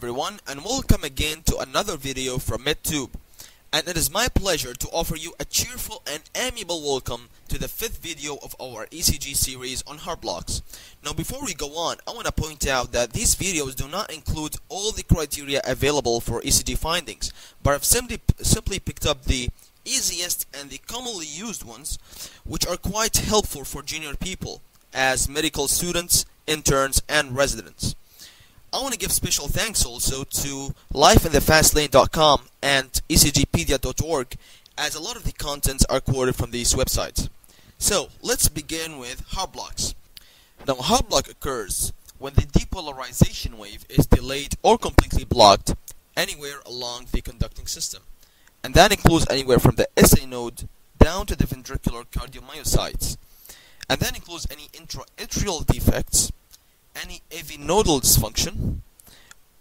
everyone, and welcome again to another video from MedTube. And it is my pleasure to offer you a cheerful and amiable welcome to the 5th video of our ECG series on heart blocks. Now before we go on, I want to point out that these videos do not include all the criteria available for ECG findings, but I've simply picked up the easiest and the commonly used ones, which are quite helpful for junior people as medical students, interns, and residents. I want to give special thanks also to lifeinthefastlane.com and ecgpedia.org, as a lot of the contents are quoted from these websites. So let's begin with heart blocks. Now, a heart block occurs when the depolarization wave is delayed or completely blocked anywhere along the conducting system, and that includes anywhere from the SA node down to the ventricular cardiomyocytes, and that includes any intra-atrial defects, any AV nodal dysfunction,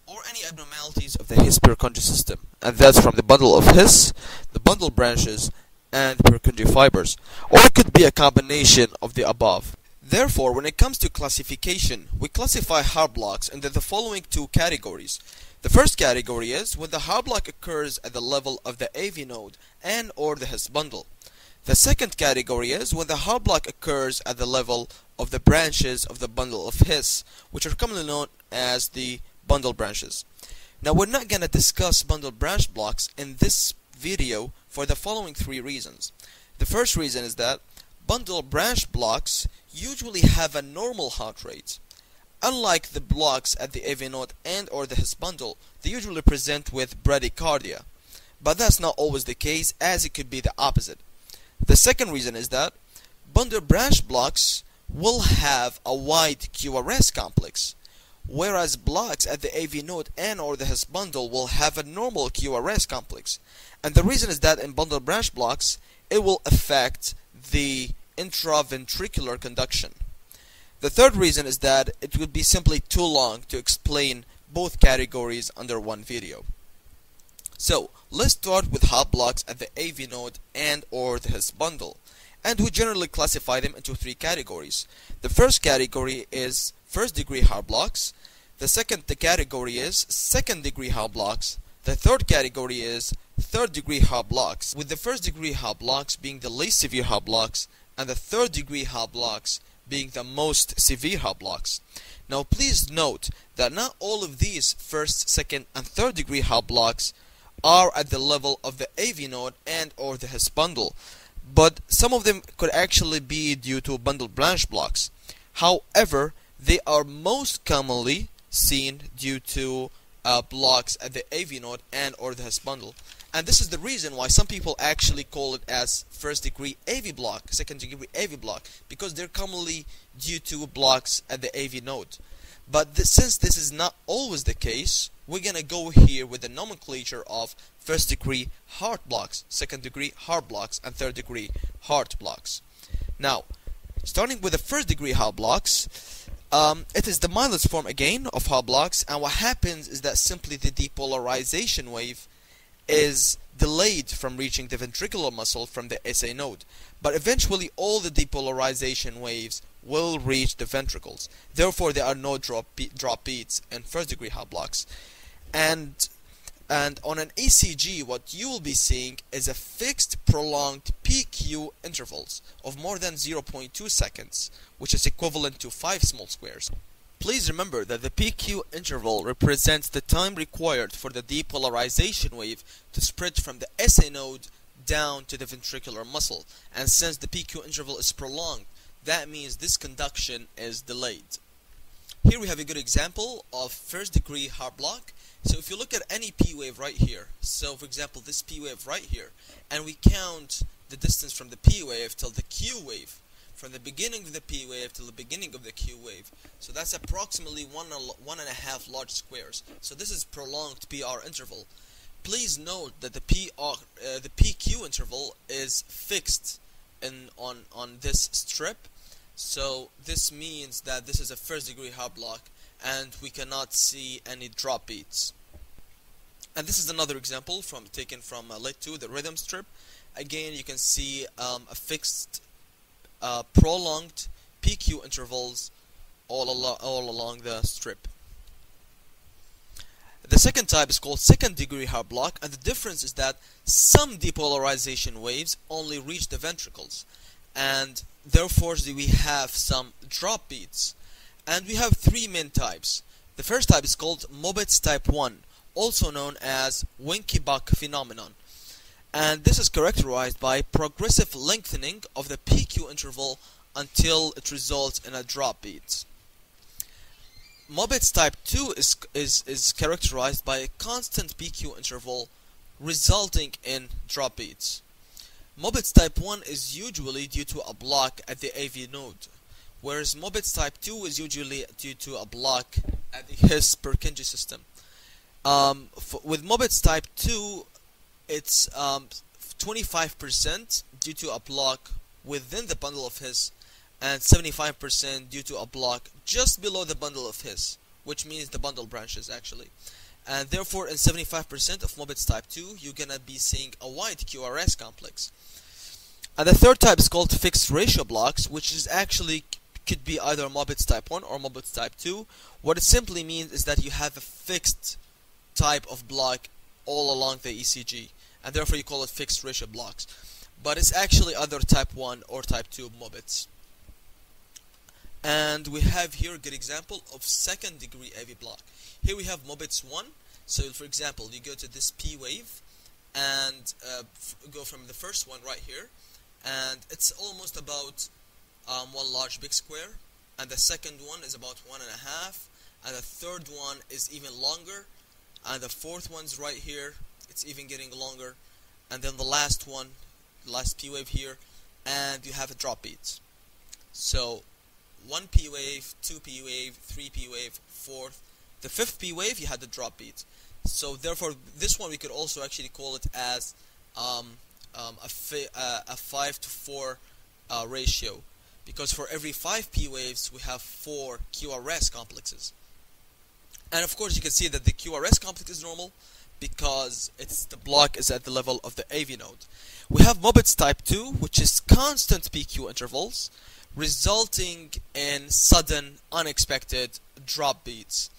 or any abnormalities of the His-Purkinje system, and that's from the bundle of His, the bundle branches, and the Purkinje fibers, or it could be a combination of the above. Therefore, when it comes to classification, we classify heart blocks into the following two categories. The first category is when the heart block occurs at the level of the AV node and or the His bundle. The second category is when the heart block occurs at the level of the branches of the bundle of His, which are commonly known as the bundle branches. Now, we're not going to discuss bundle branch blocks in this video for the following three reasons. The first reason is that bundle branch blocks usually have a normal heart rate. Unlike the blocks at the AV node and or the His bundle, they usually present with bradycardia. But that's not always the case, as it could be the opposite. The second reason is that bundle branch blocks will have a wide QRS complex, whereas blocks at the AV node and or the His bundle will have a normal QRS complex. And the reason is that in bundle branch blocks, it will affect the intraventricular conduction. The third reason is that it would be simply too long to explain both categories under one video. So, let's start with heart blocks at the AV node and or the His bundle. And we generally classify them into three categories. The first category is first degree heart blocks. The second category is second degree heart blocks. The third category is third degree heart blocks, with the first degree heart blocks being the least severe heart blocks and the third degree heart blocks being the most severe heart blocks. Now please note that not all of these first, second, and third degree heart blocks are at the level of the AV node and or the His bundle, but some of them could actually be due to bundle branch blocks. However, they are most commonly seen due to blocks at the AV node and or the His bundle. And this is the reason why some people actually call it as first degree AV block, second degree AV block, because they're commonly due to blocks at the AV node. But since this is not always the case, we're going to go here with the nomenclature of first degree heart blocks, second degree heart blocks, and third degree heart blocks. Now, starting with the first degree heart blocks, it is the mildest form again of heart blocks, and what happens is that simply the depolarization wave is delayed from reaching the ventricular muscle from the SA node, but eventually all the depolarization waves will reach the ventricles. Therefore, there are no drop beats in first degree heart blocks. And on an ECG, what you will be seeing is a fixed prolonged PQ intervals of more than 0.2 seconds, which is equivalent to 5 small squares. Please remember that the PQ interval represents the time required for the depolarization wave to spread from the SA node down to the ventricular muscle. And since the PQ interval is prolonged, that means this conduction is delayed. Here we have a good example of first degree heart block. So if you look at any P wave right here, so for example this P wave right here, and we count the distance from the P wave till the Q wave, from the beginning of the P wave till the beginning of the Q wave, so that's approximately 1.5 large squares. So this is prolonged PR interval. Please note that the PQ interval is fixed on this strip. So this means that this is a first degree heart block and we cannot see any drop beats. And this is another example taken from Lit 2, the rhythm strip. Again, you can see a fixed prolonged PQ intervals all along the strip. The second type is called second degree heart block, and the difference is that some depolarization waves only reach the ventricles, and therefore we have some drop beats. And we have three main types. The first type is called Mobitz type 1, also known as Winky-Buck phenomenon, and this is characterized by progressive lengthening of the PQ interval until it results in a drop beat. Mobitz type 2 is characterized by a constant PQ interval resulting in drop beats. Mobitz type 1 is usually due to a block at the AV node, whereas Mobitz type 2 is usually due to a block at the His-Purkinje system. With Mobitz type 2, it's 25% due to a block within the bundle of His, and 75% due to a block just below the bundle of His, which means the bundle branches actually. And therefore in 75% of Mobitz type 2 you're gonna be seeing a wide QRS complex. And the third type is called fixed ratio blocks, which is actually could be either Mobitz type 1 or Mobitz type 2. What it simply means is that you have a fixed type of block all along the ECG, and therefore you call it fixed ratio blocks. But it's actually either type 1 or type 2 Mobitz. And we have here a good example of second degree AV block. Here we have Mobitz 1. So for example, you go to this P wave and go from the first one right here, and it's almost about one large big square, and the second one is about 1.5, and the third one is even longer, and the fourth one's right here, it's even getting longer, and then the last one, the last P wave here, and you have a drop beat. So 1 P wave, 2 P wave, 3 P wave, fourth. The fifth P wave, you had the drop beat. So therefore, this one we could also actually call it as a 5 to 4 ratio, because for every 5 P waves, we have 4 QRS complexes. And of course, you can see that the QRS complex is normal because the block is at the level of the AV node. We have Mobitz type 2, which is constant PQ intervals, resulting in sudden, unexpected drop beats.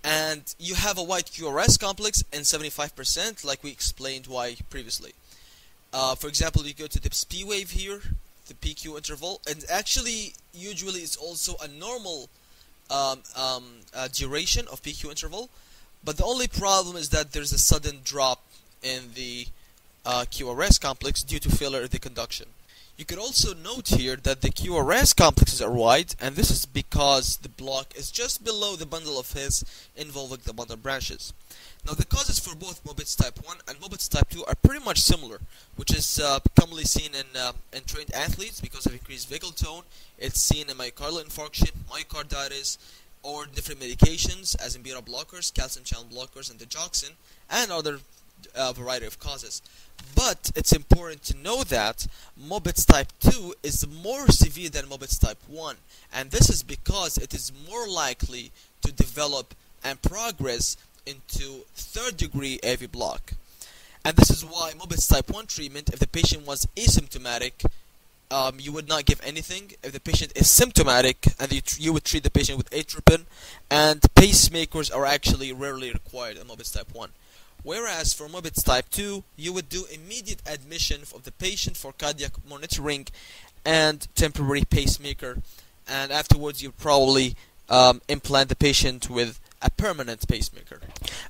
And you have a wide QRS complex in 75%, like we explained why previously. For example, you go to this P wave here, the PQ interval, and actually, usually it's also a normal duration of PQ interval, but the only problem is that there's a sudden drop in the QRS complex due to failure of the conduction. You could also note here that the QRS complexes are wide, and this is because the block is just below the bundle of His involving the bundle branches. Now the causes for both Mobitz type 1 and Mobitz type 2 are pretty much similar, which is commonly seen in trained athletes because of increased vagal tone. It's seen in myocardial infarction, myocarditis, or different medications as in beta blockers, calcium channel blockers, and digoxin, and other variety of causes. But it's important to know that Mobitz type 2 is more severe than Mobitz type 1, and this is because it is more likely to develop and progress into third degree AV block. And this is why Mobitz type 1 treatment, if the patient was asymptomatic, you would not give anything. If the patient is symptomatic, and you would treat the patient with atropine, and pacemakers are actually rarely required in Mobitz type 1. Whereas for Mobitz type 2, you would do immediate admission of the patient for cardiac monitoring and temporary pacemaker, and afterwards you probably implant the patient with a permanent pacemaker.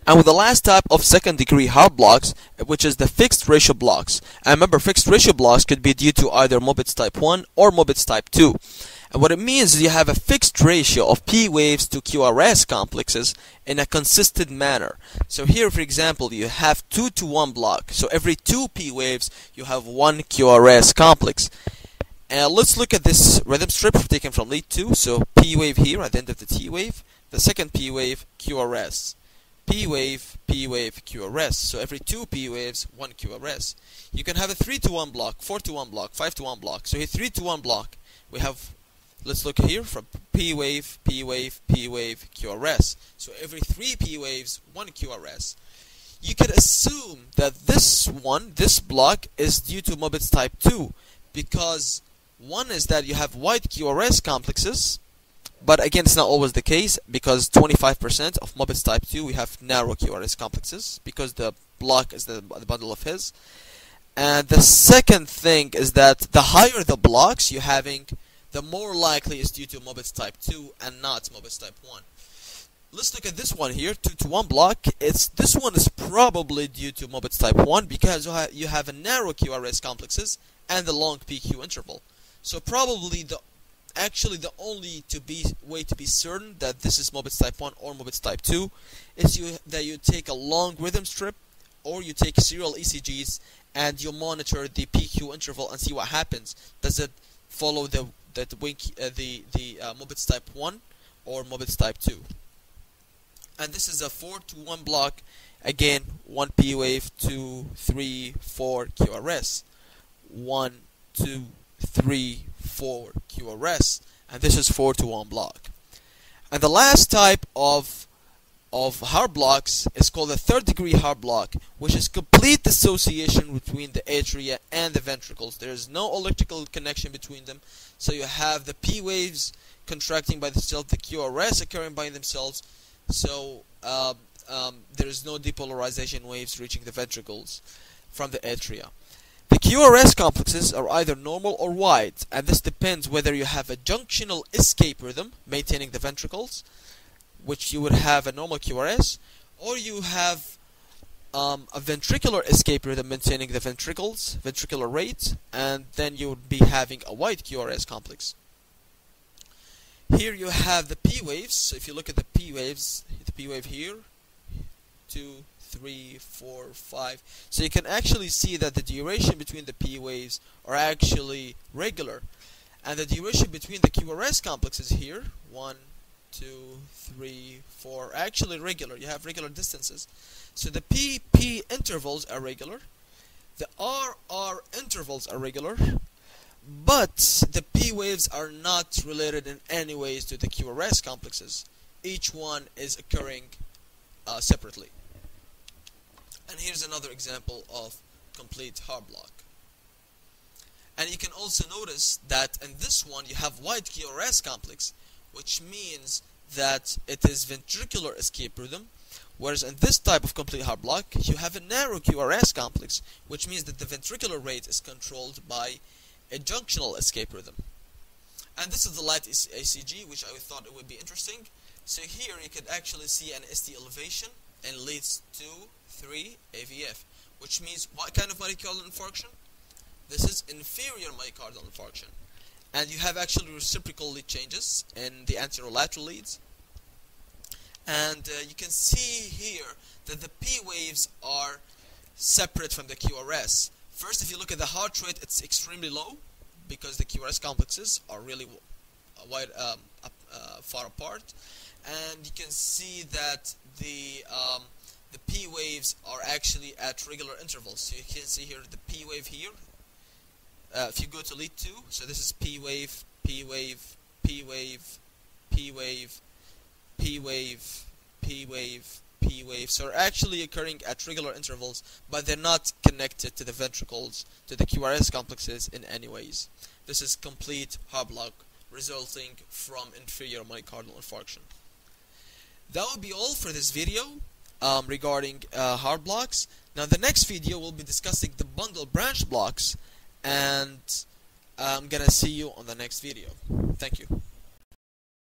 And with the last type of second degree heart blocks, which is the fixed ratio blocks. And remember, fixed ratio blocks could be due to either Mobitz type 1 or Mobitz type 2. And what it means is you have a fixed ratio of P waves to QRS complexes in a consistent manner. So here, for example, you have 2 to 1 block. So every 2 P waves, you have 1 QRS complex. And let's look at this rhythm strip taken from lead 2. So P wave here at the end of the T wave. The second P wave, QRS. P wave, QRS. So every 2 P waves, 1 QRS. You can have a 3 to 1 block, 4 to 1 block, 5 to 1 block. So here 3 to 1 block, we have, let's look here from P wave, QRS. So every 3 P waves, 1 QRS. You can assume that this block is due to Mobitz type 2, because one is that you have wide QRS complexes, But again, it's not always the case, because 25% of Muppets type 2 we have narrow QRS complexes, because the block is the bundle of His. And the second thing is that the higher the blocks you're having, the more likely it's due to Muppets type 2 and not Muppets type 1. Let's look at this one here, 2 to 1 block. This one is probably due to Muppets type 1, because you have a narrow QRS complexes and the long PQ interval. So probably the only way to be certain that this is Muppets type 1 or Muppets type 2 is that you take a long rhythm strip, or you take serial ECGs and you monitor the PQ interval and see what happens. Does it follow the Muppets type 1 or Muppets type 2? And this is a 4 to 1 block. Again, 1 P wave, 2, 3, 4 QRS. 1, 2, 3, 4 QRS. And this is 4 to 1 block. And the last type of Haar blocks is called the third degree Haar block, which is complete dissociation between the atria and the ventricles. There is no electrical connection between them. So you have the P waves contracting by themselves, the QRS occurring by themselves. So there is no depolarization waves reaching the ventricles from the atria. The QRS complexes are either normal or wide, and this depends whether you have a junctional escape rhythm maintaining the ventricles, which you would have a normal QRS, or you have a ventricular escape rhythm maintaining the ventricular rate, and then you would be having a wide QRS complex. Here you have the P waves. So if you look at the P waves, the P wave here, 2, 3, 4, 5. So you can actually see that the duration between the P waves are actually regular, and the duration between the QRS complexes here, 1, 2, 3, 4, are actually regular. You have regular distances. So the PP intervals are regular, the RR intervals are regular, but the P waves are not related in any ways to the QRS complexes. Each one is occurring separately. And here's another example of complete Haar block. And you can also notice that in this one you have wide QRS complex, which means that it is ventricular escape rhythm, whereas in this type of complete Haar block you have a narrow QRS complex, which means that the ventricular rate is controlled by a junctional escape rhythm. And this is the light ECG, which I thought it would be interesting. So here you could actually see an ST elevation and leads to 3 AVF, which means what kind of myocardial infarction? This is inferior myocardial infarction. And you have actually reciprocal lead changes in the anterolateral leads. And you can see here that the P waves are separate from the QRS. First, if you look at the heart rate, it's extremely low because the QRS complexes are really far apart. And you can see that the P waves are actually at regular intervals. So you can see here the P wave here. If you go to lead 2, so this is P wave, P wave, P wave, P wave, P wave, P wave, P wave. So they're actually occurring at regular intervals, but they're not connected to the ventricles, to the QRS complexes in any ways. This is complete Haar block resulting from inferior myocardial infarction. That would be all for this video regarding Haar blocks. Now the next video we'll be discussing the bundle branch blocks, and I'm gonna see you on the next video. Thank you.